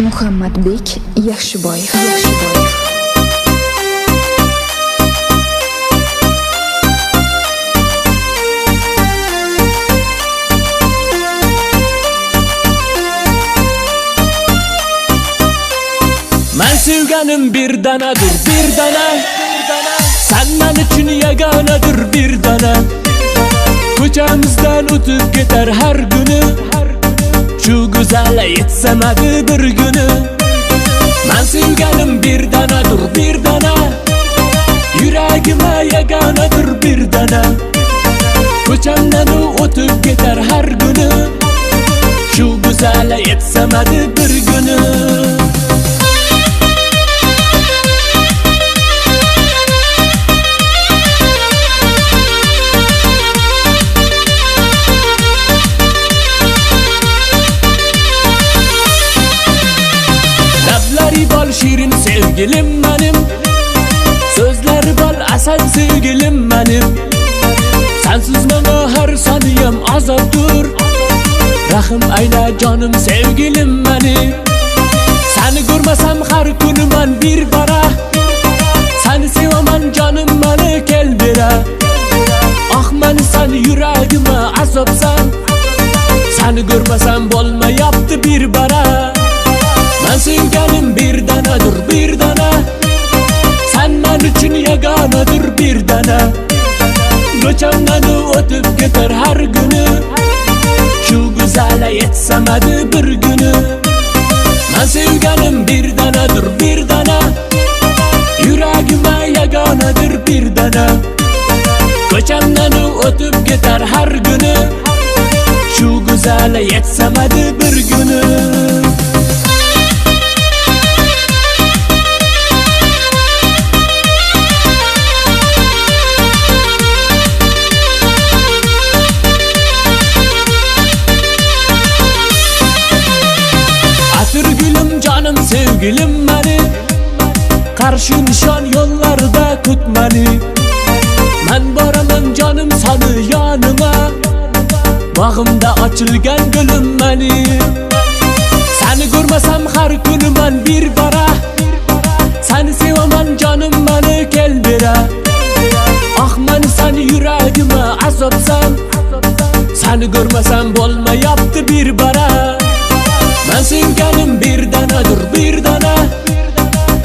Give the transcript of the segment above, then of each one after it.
Muhammadbek Yaxshiboyev. Men sevganim bir danadır, bir dana. Sen men uchun yagonadir bir dana. Ko'chamizdan o'tib ketar har kuni. Shu go'zal yetsamadi bir kuni. Men sevganim bir danadir, bir dana. Yuragimga yagonadir bir dana. Ko'chamdan o'tib ketar har kuni. Shu go'zal yetsamadi bir kuni. Bol şirin sevgilim benim, sözleri bol asal sevgilim benim. Sensiz bana her saniyem azaptır. Rahim ayla canım sevgilim benim. Seni görmesem her günü ben bir bara. Seni sevemem canım beni kel bira. Ah beni sen yüreğime azapsan. Seni görmesem bolma yaptı bir bara. Men sevganim bir danadır, bir dana. Sen men uchun yagonadir bir dana. Ko'chamdan o'tib ketar har kuni. Shu go'zal yetsamadi bir kuni. Men sevganim bir danadir, bir dana. Yuragimga yagonadir bir dana. Ko'chamdan o'tib ketar har kuni. Shu go'zal yetsamadi bir kuni. Canım sevgilim beni, karşı nişan yollarda tut beni. Ben varamam canım seni yanıma, bağımda açılgan gülüm beni. Seni görmesem her günü ben bir bara. Seni sevemem canım beni kel bira. Ah ben seni yüreğime azapsam. Seni görmesem bolma yaptı bir bara. Men sevganim bir danadır, bir dana.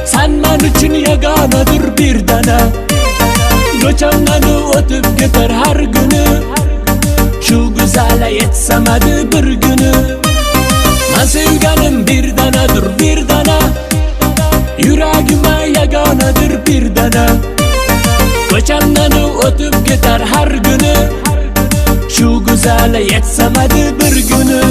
Sen men uchun yagonadir bir dana. Ko'chamdan o'tib ketar har kuni. Shu go'zal yetsamadi bir kuni. Men sevganim bir danadir, bir dana. Yuragimga yagonadir bir dana. Ko'chamdan o'tib ketar har kuni. Shu go'zal yetsamadi bir kuni.